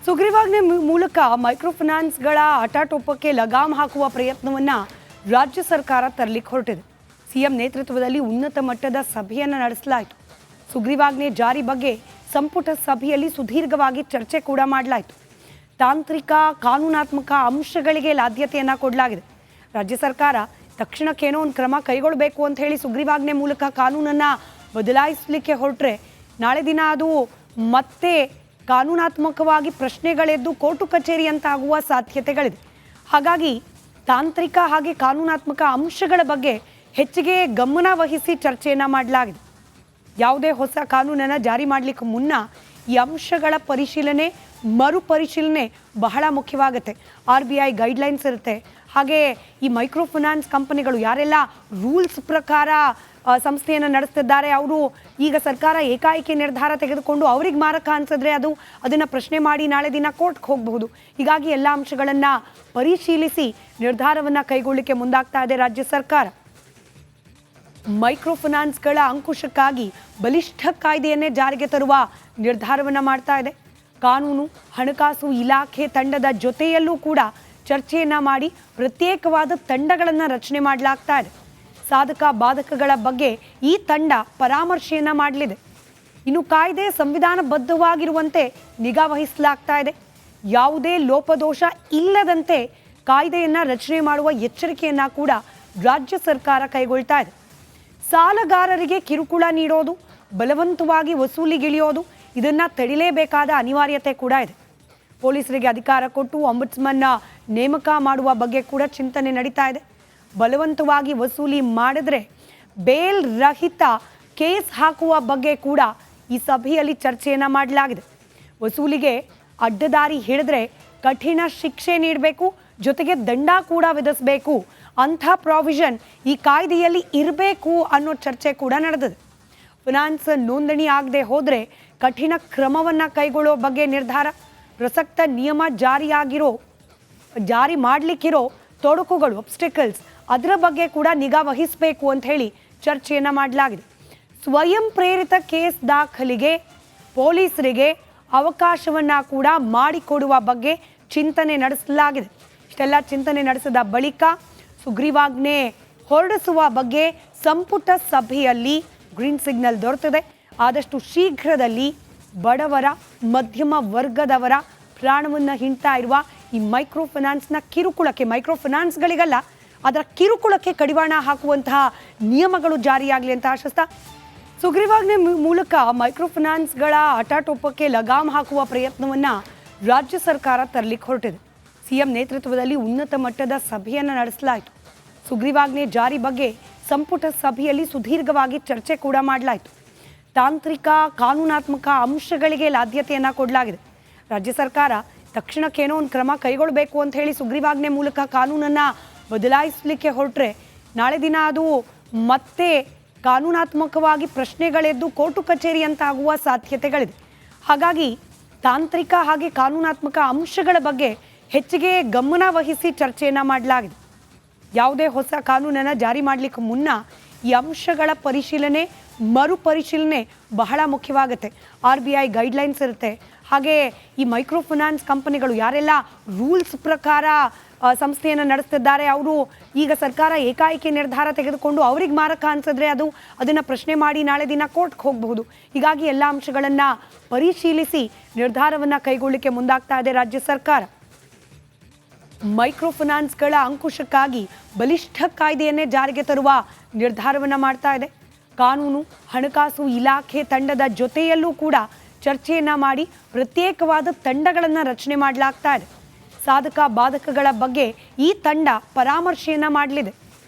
ಸುಗ್ರೀವಾಜ್ಞೆ ಮೂಲಕ ಮೈಕ್ರೋ ಫೈನಾನ್ಸ್ಗಳ ಹಠಾಟೋಪಕ್ಕೆ ಲಗಾಮ್ ಹಾಕುವ ಪ್ರಯತ್ನವನ್ನು ರಾಜ್ಯ ಸರ್ಕಾರ ತರಲಿಕ್ಕೆ ಹೊರಟಿದೆ. ಸಿಎಂ ನೇತೃತ್ವದಲ್ಲಿ ಉನ್ನತ ಮಟ್ಟದ ಸಭೆಯನ್ನು ನಡೆಸಲಾಯಿತು. ಸುಗ್ರೀವಾಜ್ಞೆ ಜಾರಿ ಬಗ್ಗೆ ಸಂಪುಟ ಸಭೆಯಲ್ಲಿ ಸುದೀರ್ಘವಾಗಿ ಚರ್ಚೆ ಕೂಡ ಮಾಡಲಾಯಿತು. ತಾಂತ್ರಿಕ ಕಾನೂನಾತ್ಮಕ ಅಂಶಗಳಿಗೆ ಆದ್ಯತೆಯನ್ನು ಕೊಡಲಾಗಿದೆ. ರಾಜ್ಯ ಸರ್ಕಾರ ತಕ್ಷಣಕ್ಕೇನೋ ಒಂದು ಕ್ರಮ ಕೈಗೊಳ್ಳಬೇಕು ಅಂತ ಹೇಳಿ ಸುಗ್ರೀವಾಜ್ಞೆ ಮೂಲಕ ಕಾನೂನನ್ನು ಬದಲಾಯಿಸಲಿಕ್ಕೆ ಹೊರಟ್ರೆ ನಾಳೆ ದಿನ ಅದು ಮತ್ತೆ ಕಾನೂನಾತ್ಮಕವಾಗಿ ಪ್ರಶ್ನೆಗಳೆದ್ದು ಕೋರ್ಟು ಕಚೇರಿ ಅಂತಾಗುವ ಸಾಧ್ಯತೆಗಳಿದೆ. ಹಾಗಾಗಿ ತಾಂತ್ರಿಕ ಹಾಗೆ ಕಾನೂನಾತ್ಮಕ ಅಂಶಗಳ ಬಗ್ಗೆ ಹೆಚ್ಚಿಗೆ ಗಮನ ವಹಿಸಿ ಚರ್ಚೆಯನ್ನು ಮಾಡಲಾಗಿದೆ. ಯಾವುದೇ ಹೊಸ ಕಾನೂನನ್ನು ಜಾರಿ ಮಾಡಲಿಕ್ಕೆ ಮುನ್ನ ಈ ಅಂಶಗಳ ಪರಿಶೀಲನೆ ಮರುಪರಿಶೀಲನೆ ಬಹಳ ಮುಖ್ಯವಾಗುತ್ತೆ. RBI ಗೈಡ್ಲೈನ್ಸ್ ಇರುತ್ತೆ. ಹಾಗೆ ಈ ಮೈಕ್ರೋ ಫೈನಾನ್ಸ್ ಕಂಪನಿಗಳು ಯಾರೆಲ್ಲ ರೂಲ್ಸ್ ಪ್ರಕಾರ ಸಂಸ್ಥೆಯನ್ನು ನಡೆಸ್ತಿದ್ದಾರೆ ಅವರು ಈಗ ಸರ್ಕಾರ ಏಕಾಏಕಿ ನಿರ್ಧಾರ ತೆಗೆದುಕೊಂಡು ಅವ್ರಿಗೆ ಮಾರಕ ಅನ್ಸಿದ್ರೆ ಅದನ್ನು ಪ್ರಶ್ನೆ ಮಾಡಿ ನಾಳೆ ದಿನ ಕೋರ್ಟ್ಗೆ ಹೋಗಬಹುದು. ಹೀಗಾಗಿ ಎಲ್ಲ ಅಂಶಗಳನ್ನು ಪರಿಶೀಲಿಸಿ ನಿರ್ಧಾರವನ್ನು ಕೈಗೊಳ್ಳಲಿಕ್ಕೆ ಮುಂದಾಗ್ತಾ ಇದೆ ರಾಜ್ಯ ಸರ್ಕಾರ. ಮೈಕ್ರೋ ಫೈನಾನ್ಸ್ಗಳ ಅಂಕುಶಕ್ಕಾಗಿ ಬಲಿಷ್ಠ ಕಾಯ್ದೆಯನ್ನೇ ಜಾರಿಗೆ ತರುವ ನಿರ್ಧಾರವನ್ನು ಮಾಡ್ತಾ ಇದೆ. ಕಾನೂನು ಹಣಕಾಸು ಇಲಾಖೆ ತಂಡದ ಜೊತೆಯಲ್ಲೂ ಕೂಡ ಚರ್ಚೆಯನ್ನು ಮಾಡಿ ಪ್ರತ್ಯೇಕವಾದ ತಂಡಗಳನ್ನು ರಚನೆ ಮಾಡಲಾಗ್ತಾ ಇದೆ. ಸಾಧಕ ಬಾಧಕಗಳ ಬಗ್ಗೆ ಈ ತಂಡ ಪರಾಮರ್ಶೆಯನ್ನು ಮಾಡಲಿದೆ. ಇನ್ನು ಕಾಯ್ದೆ ಸಂವಿಧಾನಬದ್ಧವಾಗಿರುವಂತೆ ನಿಗಾ ವಹಿಸಲಾಗ್ತಾ ಇದೆ. ಯಾವುದೇ ಲೋಪದೋಷ ಇಲ್ಲದಂತೆ ಕಾಯ್ದೆಯನ್ನು ರಚನೆ ಮಾಡುವ ಎಚ್ಚರಿಕೆಯನ್ನು ಕೂಡ ರಾಜ್ಯ ಸರ್ಕಾರ ಕೈಗೊಳ್ತಾ ಇದೆ. ಸಾಲಗಾರರಿಗೆ ಕಿರುಕುಳ ನೀಡೋದು, ಬಲವಂತವಾಗಿ ವಸೂಲಿಗಿಳಿಯೋದು ಇದನ್ನು ತಡಿಲೇಬೇಕಾದ ಅನಿವಾರ್ಯತೆ ಕೂಡ ಇದೆ. ಪೊಲೀಸರಿಗೆ ಅಧಿಕಾರ ಕೊಟ್ಟು ಆಂಬುಡ್ಸ್ಮನ್ನ ನೇಮಕ ಮಾಡುವ ಬಗ್ಗೆ ಕೂಡ ಚಿಂತನೆ ನಡೀತಾ ಇದೆ. ಬಲವಂತವಾಗಿ ವಸೂಲಿ ಮಾಡಿದ್ರೆ ಬೇಲ್ ರಹಿತ ಕೇಸ್ ಹಾಕುವ ಬಗ್ಗೆ ಕೂಡ ಈ ಸಭೆಯಲ್ಲಿ ಚರ್ಚೆಯನ್ನು ಮಾಡಲಾಗಿದೆ. ವಸೂಲಿಗೆ ಅಡ್ಡದಾರಿ ಹಿಡಿದ್ರೆ ಕಠಿಣ ಶಿಕ್ಷೆ ನೀಡಬೇಕು, ಜೊತೆಗೆ ದಂಡ ಕೂಡ ವಿಧಿಸಬೇಕು ಅಂಥ ಪ್ರಾವಿಷನ್ ಈ ಕಾಯ್ದೆಯಲ್ಲಿ ಇರಬೇಕು ಅನ್ನೋ ಚರ್ಚೆ ಕೂಡ ನಡೆದಿದೆ. ಫೈನಾನ್ಸ್ ನೋಂದಣಿ ಆಗದೆ ಹೋದರೆ ಕಠಿಣ ಕ್ರಮವನ್ನು ಕೈಗೊಳ್ಳೋ ಬಗ್ಗೆ ನಿರ್ಧಾರ, ಪ್ರಸಕ್ತ ನಿಯಮ ಜಾರಿ ಮಾಡಲಿಕ್ಕಿರೋ ತೊಡಕುಗಳು ಅಬ್ಸ್ಟಿಕಲ್ಸ್ ಅದರ ಬಗ್ಗೆ ಕೂಡ ನಿಗಾ ವಹಿಸಬೇಕು ಅಂತ ಹೇಳಿ ಚರ್ಚೆಯನ್ನು ಮಾಡಲಾಗಿದೆ. ಸ್ವಯಂ ಪ್ರೇರಿತ ಕೇಸ್ ದಾಖಲಿಗೆ ಪೊಲೀಸರಿಗೆ ಅವಕಾಶವನ್ನು ಕೂಡ ಮಾಡಿಕೊಡುವ ಬಗ್ಗೆ ಚಿಂತನೆ ನಡೆಸಲಾಗಿದೆ. ಇಷ್ಟೆಲ್ಲ ಚಿಂತನೆ ನಡೆಸಿದ ಬಳಿಕ ಸುಗ್ರೀವಾಜ್ಞೆ ಹೊರಡಿಸುವ ಬಗ್ಗೆ ಸಂಪುಟ ಸಭೆಯಲ್ಲಿ ಗ್ರೀನ್ ಸಿಗ್ನಲ್ ದೊರೆತಿದೆ. ಆದಷ್ಟು ಶೀಘ್ರದಲ್ಲಿ ಬಡವರ ಮಧ್ಯಮ ವರ್ಗದವರ ಪ್ರಾಣವನ್ನು ಹಿಂಡ್ತಾ ಇರುವ ಈ ಮೈಕ್ರೋ ಫೈನಾನ್ಸ್ನ ಕಿರುಕುಳಕ್ಕೆ, ಮೈಕ್ರೋ ಫೈನಾನ್ಸ್ಗಳಿಗಲ್ಲ ಅದರ ಕಿರುಕುಳಕ್ಕೆ ಕಡಿವಾಣ ಹಾಕುವಂತಹ ನಿಯಮಗಳು ಜಾರಿಯಾಗಲಿ ಅಂತ ಆಶಿಸ್ತಾ ಸುಗ್ರೀವಾಜ್ಞೆ ಮೂಲಕ ಮೈಕ್ರೋ ಫೈನಾನ್ಸ್ಗಳ ಹಠಾಟೋಪಕ್ಕೆ ಲಗಾಮ್ ಹಾಕುವ ಪ್ರಯತ್ನವನ್ನು ರಾಜ್ಯ ಸರ್ಕಾರ ತರಲಿಕ್ಕೆ ಹೊರಟಿದೆ. ಸಿಎಂ ನೇತೃತ್ವದಲ್ಲಿ ಉನ್ನತ ಮಟ್ಟದ ಸಭೆಯನ್ನು ನಡೆಸಲಾಯಿತು. ಸುಗ್ರೀವಾಜ್ಞೆ ಜಾರಿ ಬಗ್ಗೆ ಸಂಪುಟ ಸಭೆಯಲ್ಲಿ ಸುದೀರ್ಘವಾಗಿ ಚರ್ಚೆ ಕೂಡ ಮಾಡಲಾಯಿತು. ತಾಂತ್ರಿಕ ಕಾನೂನಾತ್ಮಕ ಅಂಶಗಳಿಗೆ ಆದ್ಯತೆಯನ್ನು ಕೊಡಲಾಗಿದೆ. ರಾಜ್ಯ ಸರ್ಕಾರ ತಕ್ಷಣಕ್ಕೇನೋ ಒಂದು ಕ್ರಮ ಕೈಗೊಳ್ಳಬೇಕು ಅಂತ ಹೇಳಿ ಸುಗ್ರೀವಾಜ್ಞೆ ಮೂಲಕ ಕಾನೂನನ್ನು ಬದಲಾಯಿಸಲಿಕ್ಕೆ ಹೊರಟ್ರೆ ನಾಳೆ ದಿನ ಅದು ಮತ್ತೆ ಕಾನೂನಾತ್ಮಕವಾಗಿ ಪ್ರಶ್ನೆಗಳೆದ್ದು ಕೋರ್ಟು ಕಚೇರಿ ಅಂತಾಗುವ ಸಾಧ್ಯತೆಗಳಿದೆ. ಹಾಗಾಗಿ ತಾಂತ್ರಿಕ ಹಾಗೆ ಕಾನೂನಾತ್ಮಕ ಅಂಶಗಳ ಬಗ್ಗೆ ಹೆಚ್ಚಿಗೆ ಗಮನ ವಹಿಸಿ ಚರ್ಚೆಯನ್ನು ಮಾಡಲಾಗಿದೆ. ಯಾವುದೇ ಹೊಸ ಕಾನೂನನ್ನು ಜಾರಿ ಮಾಡಲಿಕ್ಕೆ ಮುನ್ನ ಈ ಅಂಶಗಳ ಪರಿಶೀಲನೆ ಮರುಪರಿಶೀಲನೆ ಬಹಳ ಮುಖ್ಯವಾಗುತ್ತೆ. RBI ಗೈಡ್ಲೈನ್ಸ್ ಇರುತ್ತೆ. ಹಾಗೆ ಈ ಮೈಕ್ರೋ ಫೈನಾನ್ಸ್ ಕಂಪನಿಗಳು ಯಾರೆಲ್ಲ ರೂಲ್ಸ್ ಪ್ರಕಾರ ಸಂಸ್ಥೆಯನ್ನು ನಡೆಸ್ತಿದ್ದಾರೆ ಅವರು ಈಗ ಸರ್ಕಾರ ಏಕಾಏಕಿ ನಿರ್ಧಾರ ತೆಗೆದುಕೊಂಡು ಅವ್ರಿಗೆ ಮಾರಕ ಅನ್ಸಿದ್ರೆ ಅದನ್ನು ಪ್ರಶ್ನೆ ಮಾಡಿ ನಾಳೆ ದಿನ ಕೋರ್ಟ್ಗೆ ಹೋಗಬಹುದು. ಹೀಗಾಗಿ ಎಲ್ಲ ಅಂಶಗಳನ್ನು ಪರಿಶೀಲಿಸಿ ನಿರ್ಧಾರವನ್ನು ಕೈಗೊಳ್ಳಲಿಕ್ಕೆ ಮುಂದಾಗ್ತಾ ಇದೆ ರಾಜ್ಯ ಸರ್ಕಾರ. ಮೈಕ್ರೋ ಫೈನಾನ್ಸ್ಗಳ ಅಂಕುಶಕ್ಕಾಗಿ ಬಲಿಷ್ಠ ಕಾಯ್ದೆಯನ್ನೇ ಜಾರಿಗೆ ತರುವ ನಿರ್ಧಾರವನ್ನು ಮಾಡ್ತಾ ಇದೆ. ಕಾನೂನು ಹಣಕಾಸು ಇಲಾಖೆ ತಂಡದ ಜೊತೆಯಲ್ಲೂ ಕೂಡ ಚರ್ಚೆಯನ್ನು ಮಾಡಿ ಪ್ರತ್ಯೇಕವಾದ ತಂಡಗಳನ್ನು ರಚನೆ ಮಾಡಲಾಗ್ತಾ ಇದೆ. ಸಾಧಕ ಬಾಧಕಗಳ ಬಗ್ಗೆ ಈ ತಂಡ ಪರಾಮರ್ಶೆಯನ್ನು ಮಾಡಲಿದೆ.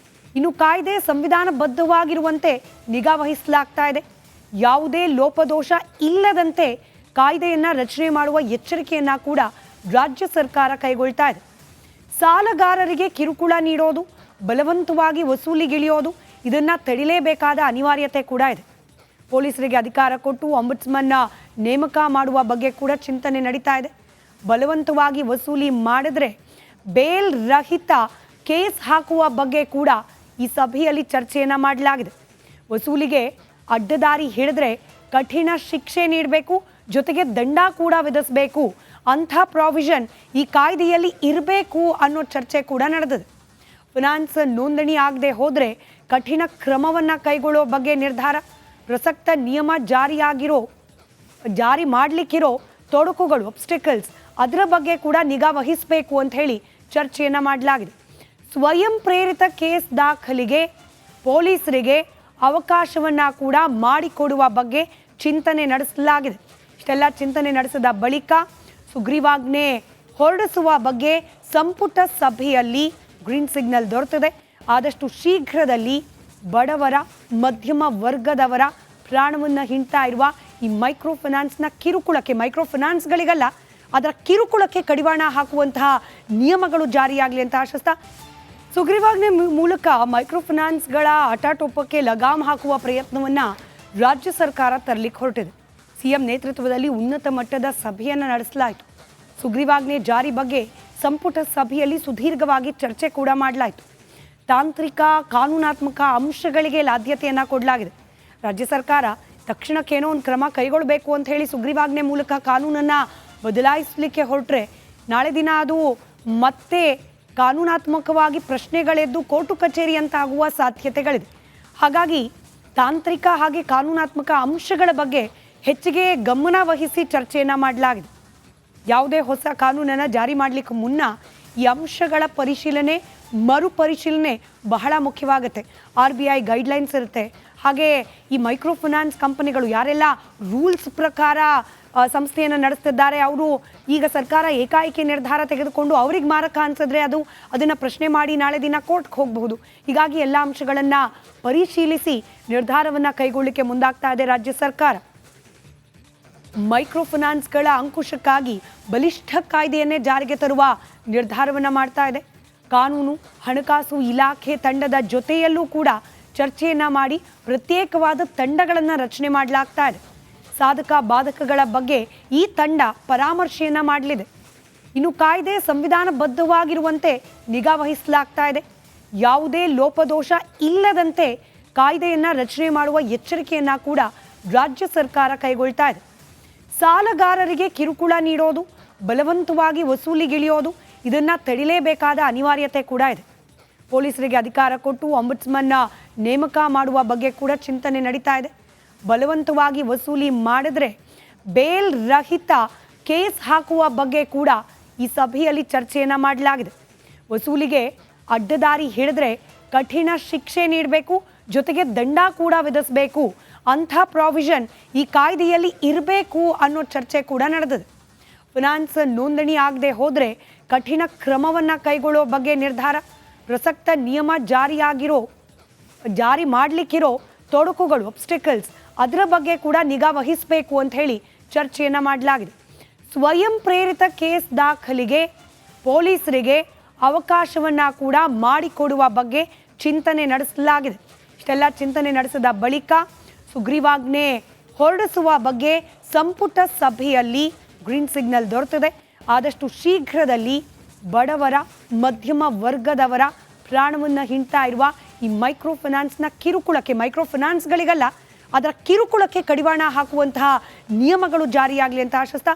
ಇನ್ನು ಕಾಯ್ದೆ ಸಂವಿಧಾನಬದ್ಧವಾಗಿರುವಂತೆ ನಿಗಾ ವಹಿಸಲಾಗ್ತಾ ಇದೆ. ಯಾವುದೇ ಲೋಪದೋಷ ಇಲ್ಲದಂತೆ ಕಾಯ್ದೆಯನ್ನು ರಚನೆ ಮಾಡುವ ಎಚ್ಚರಿಕೆಯನ್ನು ಕೂಡ ರಾಜ್ಯ ಸರ್ಕಾರ ಕೈಗೊಳ್ತಾ ಇದೆ. ಸಾಲಗಾರರಿಗೆ ಕಿರುಕುಳ ನೀಡೋದು, ಬಲವಂತವಾಗಿ ವಸೂಲಿಗಿಳಿಯೋದು ಇದನ್ನು ತಡಿಲೇಬೇಕಾದ ಅನಿವಾರ್ಯತೆ ಕೂಡ ಇದೆ. ಪೊಲೀಸರಿಗೆ ಅಧಿಕಾರ ಕೊಟ್ಟು ಆಂಬುಡ್ಸ್ಮನ್ನ ನೇಮಕ ಮಾಡುವ ಬಗ್ಗೆ ಕೂಡ ಚಿಂತನೆ ನಡೀತಾ ಇದೆ. ಬಲವಂತವಾಗಿ ವಸೂಲಿ ಮಾಡಿದ್ರೆ ಬೇಲ್ ರಹಿತ ಕೇಸ್ ಹಾಕುವ ಬಗ್ಗೆ ಕೂಡ ಈ ಸಭೆಯಲ್ಲಿ ಚರ್ಚೆಯನ್ನು ಮಾಡಲಾಗಿದೆ. ವಸೂಲಿಗೆ ಅಡ್ಡದಾರಿ ಹಿಡಿದ್ರೆ ಕಠಿಣ ಶಿಕ್ಷೆ ನೀಡಬೇಕು, ಜೊತೆಗೆ ದಂಡ ಕೂಡ ವಿಧಿಸಬೇಕು ಅಂಥ ಪ್ರಾವಿಷನ್ ಈ ಕಾಯ್ದೆಯಲ್ಲಿ ಇರಬೇಕು ಅನ್ನೋ ಚರ್ಚೆ ಕೂಡ ನಡೆದಿದೆ. ಫಿನಾನ್ಸ್ ನೋಂದಣಿ ಆಗದೆ ಹೋದರೆ ಕಠಿಣ ಕ್ರಮವನ್ನು ಕೈಗೊಳ್ಳೋ ಬಗ್ಗೆ ನಿರ್ಧಾರ, ಪ್ರಸಕ್ತ ನಿಯಮ ಜಾರಿ ಮಾಡಲಿಕ್ಕಿರೋ ತೊಡಕುಗಳು ಅಬ್ಸ್ಟಿಕಲ್ಸ್ ಅದರ ಬಗ್ಗೆ ಕೂಡ ನಿಗಾ ವಹಿಸಬೇಕು ಅಂತ ಹೇಳಿ ಚರ್ಚೆಯನ್ನು ಮಾಡಲಾಗಿದೆ. ಸ್ವಯಂ ಪ್ರೇರಿತ ಕೇಸ್ ದಾಖಲಿಗೆ ಪೊಲೀಸರಿಗೆ ಅವಕಾಶವನ್ನು ಕೂಡ ಮಾಡಿಕೊಡುವ ಬಗ್ಗೆ ಚಿಂತನೆ ನಡೆಸಲಾಗಿದೆ. ಇಷ್ಟೆಲ್ಲ ಚಿಂತನೆ ನಡೆಸಿದ ಬಳಿಕ ಸುಗ್ರೀವಾಜ್ಞೆ ಹೊರಡಿಸುವ ಬಗ್ಗೆ ಸಂಪುಟ ಸಭೆಯಲ್ಲಿ ಗ್ರೀನ್ ಸಿಗ್ನಲ್ ದೊರೆತಿದೆ. ಆದಷ್ಟು ಶೀಘ್ರದಲ್ಲಿ ಬಡವರ ಮಧ್ಯಮ ವರ್ಗದವರ ಪ್ರಾಣವನ್ನು ಹಿಂಡ್ತಾ ಇರುವ ಈ ಮೈಕ್ರೋ ಫೈನಾನ್ಸ್ಗಳಿಗಲ್ಲ, ಅದರ ಕಿರುಕುಳಕ್ಕೆ ಕಡಿವಾಣ ಹಾಕುವಂತಹ ನಿಯಮಗಳು ಜಾರಿಯಾಗಲಿ ಅಂತ ಆಶಿಸ್ತಾ ಸುಗ್ರೀವಾಜ್ಞೆ ಮೂಲಕ ಮೈಕ್ರೋ ಫೈನಾನ್ಸ್ಗಳ ಹಠಾಟೋಪಕ್ಕೆ ಲಗಾಮ್ ಹಾಕುವ ಪ್ರಯತ್ನವನ್ನು ರಾಜ್ಯ ಸರ್ಕಾರ ತರಲಿಕ್ಕೆ ಹೊರಟಿದೆ. ಸಿಎಂ ನೇತೃತ್ವದಲ್ಲಿ ಉನ್ನತ ಮಟ್ಟದ ಸಭೆಯನ್ನು ನಡೆಸಲಾಯಿತು. ಸುಗ್ರೀವಾಜ್ಞೆ ಜಾರಿ ಬಗ್ಗೆ ಸಂಪುಟ ಸಭೆಯಲ್ಲಿ ಸುದೀರ್ಘವಾಗಿ ಚರ್ಚೆ ಕೂಡ ಮಾಡಲಾಯಿತು. ತಾಂತ್ರಿಕ ಕಾನೂನಾತ್ಮಕ ಅಂಶಗಳಿಗೆ ಆದ್ಯತೆಯನ್ನು ಕೊಡಲಾಗಿದೆ. ರಾಜ್ಯ ಸರ್ಕಾರ ತಕ್ಷಣಕ್ಕೇನೋ ಒಂದು ಕ್ರಮ ಕೈಗೊಳ್ಳಬೇಕು ಅಂತ ಹೇಳಿ ಸುಗ್ರೀವಾಜ್ಞೆ ಮೂಲಕ ಕಾನೂನನ್ನು ಬದಲಾಯಿಸಲಿಕ್ಕೆ ಹೊರಟ್ರೆ ನಾಳೆ ದಿನ ಅದು ಮತ್ತೆ ಕಾನೂನಾತ್ಮಕವಾಗಿ ಪ್ರಶ್ನೆಗಳೆದ್ದು ಕೋರ್ಟು ಕಚೇರಿ ಅಂತ ಆಗುವ ಸಾಧ್ಯತೆಗಳಿದೆ. ಹಾಗಾಗಿ ತಾಂತ್ರಿಕ ಹಾಗೆ ಕಾನೂನಾತ್ಮಕ ಅಂಶಗಳ ಬಗ್ಗೆ ಹೆಚ್ಚಿಗೆ ಗಮನ ವಹಿಸಿ ಚರ್ಚೆಯನ್ನು ಮಾಡಲಾಗಿದೆ. ಯಾವುದೇ ಹೊಸ ಕಾನೂನನ್ನು ಜಾರಿ ಮಾಡಲಿಕ್ಕೆ ಮುನ್ನ ಈ ಅಂಶಗಳ ಮರುಪರಿಶೀಲನೆ ಬಹಳ ಮುಖ್ಯವಾಗುತ್ತೆ. RBI ಗೈಡ್ಲೈನ್ಸ್ ಇರುತ್ತೆ. ಹಾಗೆ ಈ ಮೈಕ್ರೋ ಫೈನಾನ್ಸ್ ಕಂಪನಿಗಳು ಯಾರೆಲ್ಲ ರೂಲ್ಸ್ ಪ್ರಕಾರ ಸಂಸ್ಥೆಯನ್ನು ನಡೆಸ್ತಿದ್ದಾರೆ, ಅವರು ಈಗ ಸರ್ಕಾರ ಏಕಾಏಕಿ ನಿರ್ಧಾರ ತೆಗೆದುಕೊಂಡು ಅವ್ರಿಗೆ ಮಾರಕ ಅನ್ಸಿದ್ರೆ ಅದನ್ನು ಪ್ರಶ್ನೆ ಮಾಡಿ ನಾಳೆ ದಿನ ಕೋರ್ಟ್ಗೆ ಹೋಗಬಹುದು. ಹೀಗಾಗಿ ಎಲ್ಲ ಅಂಶಗಳನ್ನು ಪರಿಶೀಲಿಸಿ ನಿರ್ಧಾರವನ್ನು ಕೈಗೊಳ್ಳಲಿಕ್ಕೆ ಮುಂದಾಗ್ತಾ ಇದೆ ರಾಜ್ಯ ಸರ್ಕಾರ. ಮೈಕ್ರೋ ಫೈನಾನ್ಸ್ಗಳ ಅಂಕುಶಕ್ಕಾಗಿ ಬಲಿಷ್ಠ ಕಾಯ್ದೆಯನ್ನೇ ಜಾರಿಗೆ ತರುವ ನಿರ್ಧಾರವನ್ನು ಮಾಡ್ತಾ ಇದೆ. ಕಾನೂನು ಹಣಕಾಸು ಇಲಾಖೆ ತಂಡದ ಜೊತೆಯಲ್ಲೂ ಕೂಡ ಚರ್ಚೆಯನ್ನು ಮಾಡಿ ಪ್ರತ್ಯೇಕವಾದ ತಂಡಗಳನ್ನು ರಚನೆ ಮಾಡಲಾಗ್ತಾ ಇದೆ. ಸಾಧಕ ಬಾಧಕಗಳ ಬಗ್ಗೆ ಈ ತಂಡ ಪರಾಮರ್ಶೆಯನ್ನು ಮಾಡಲಿದೆ. ಇನ್ನು ಕಾಯ್ದೆ ಸಂವಿಧಾನಬದ್ಧವಾಗಿರುವಂತೆ ನಿಗಾ ವಹಿಸಲಾಗ್ತಾ ಇದೆ. ಯಾವುದೇ ಲೋಪದೋಷ ಇಲ್ಲದಂತೆ ಕಾಯ್ದೆಯನ್ನು ರಚನೆ ಮಾಡುವ ಎಚ್ಚರಿಕೆಯನ್ನು ಕೂಡ ರಾಜ್ಯ ಸರ್ಕಾರ ಕೈಗೊಳ್ತಾ ಇದೆ. ಸಾಲಗಾರರಿಗೆ ಕಿರುಕುಳ ನೀಡೋದು, ಬಲವಂತವಾಗಿ ವಸೂಲಿಗಿಳಿಯೋದು ಇದನ್ನು ತಡಿಲೇಬೇಕಾದ ಅನಿವಾರ್ಯತೆ ಕೂಡ ಇದೆ. ಪೊಲೀಸರಿಗೆ ಅಧಿಕಾರ ಕೊಟ್ಟು ಆಂಬುಡ್ಸ್ಮನ್ನ ನೇಮಕ ಮಾಡುವ ಬಗ್ಗೆ ಕೂಡ ಚಿಂತನೆ ನಡೀತಾ ಇದೆ. ಬಲವಂತವಾಗಿ ವಸೂಲಿ ಮಾಡಿದ್ರೆ ಬೇಲ್ ರಹಿತ ಕೇಸ್ ಹಾಕುವ ಬಗ್ಗೆ ಕೂಡ ಈ ಸಭೆಯಲ್ಲಿ ಚರ್ಚೆಯನ್ನು ಮಾಡಲಾಗಿದೆ. ವಸೂಲಿಗೆ ಅಡ್ಡದಾರಿ ಹಿಡಿದ್ರೆ ಕಠಿಣ ಶಿಕ್ಷೆ ನೀಡಬೇಕು, ಜೊತೆಗೆ ದಂಡ ಕೂಡ ವಿಧಿಸಬೇಕು. ಅಂಥ ಪ್ರಾವಿಷನ್ ಈ ಕಾಯ್ದೆಯಲ್ಲಿ ಇರಬೇಕು ಅನ್ನೋ ಚರ್ಚೆ ಕೂಡ ನಡೆದಿದೆ. ಫಿನಾನ್ಸ್ ನೋಂದಣಿ ಆಗದೆ ಹೋದರೆ ಕಠಿಣ ಕ್ರಮವನ್ನು ಕೈಗೊಳ್ಳೋ ಬಗ್ಗೆ ನಿರ್ಧಾರ, ಪ್ರಸಕ್ತ ನಿಯಮ ಜಾರಿ ಮಾಡಲಿಕ್ಕಿರೋ ತೊಡಕುಗಳು ಅಬ್ಸ್ಟಿಕಲ್ಸ್ ಅದರ ಬಗ್ಗೆ ಕೂಡ ನಿಗಾ ವಹಿಸಬೇಕು ಅಂತ ಹೇಳಿ ಚರ್ಚೆಯನ್ನು ಮಾಡಲಾಗಿದೆ. ಸ್ವಯಂ ಪ್ರೇರಿತ ಕೇಸ್ ದಾಖಲಿಗೆ ಪೊಲೀಸರಿಗೆ ಅವಕಾಶವನ್ನು ಕೂಡ ಮಾಡಿಕೊಡುವ ಬಗ್ಗೆ ಚಿಂತನೆ ನಡೆಸಲಾಗಿದೆ. ಇಷ್ಟೆಲ್ಲ ಚಿಂತನೆ ನಡೆಸಿದ ಬಳಿಕ ಸುಗ್ರೀವಾಜ್ಞೆ ಹೊರಡಿಸುವ ಬಗ್ಗೆ ಸಂಪುಟ ಸಭೆಯಲ್ಲಿ ಗ್ರೀನ್ ಸಿಗ್ನಲ್ ದೊರೆತಿದೆ. ಆದಷ್ಟು ಶೀಘ್ರದಲ್ಲಿ ಬಡವರ ಮಧ್ಯಮ ವರ್ಗದವರ ಪ್ರಾಣವನ್ನು ಹಿಂಡ್ತಾ ಇರುವ ಈ ಮೈಕ್ರೋ ಫೈನಾನ್ಸ್ಗಳಿಗಲ್ಲ, ಅದರ ಕಿರುಕುಳಕ್ಕೆ ಕಡಿವಾಣ ಹಾಕುವಂತಹ ನಿಯಮಗಳು ಜಾರಿಯಾಗಲಿ ಅಂತ ಆಶಿಸ್ತಾ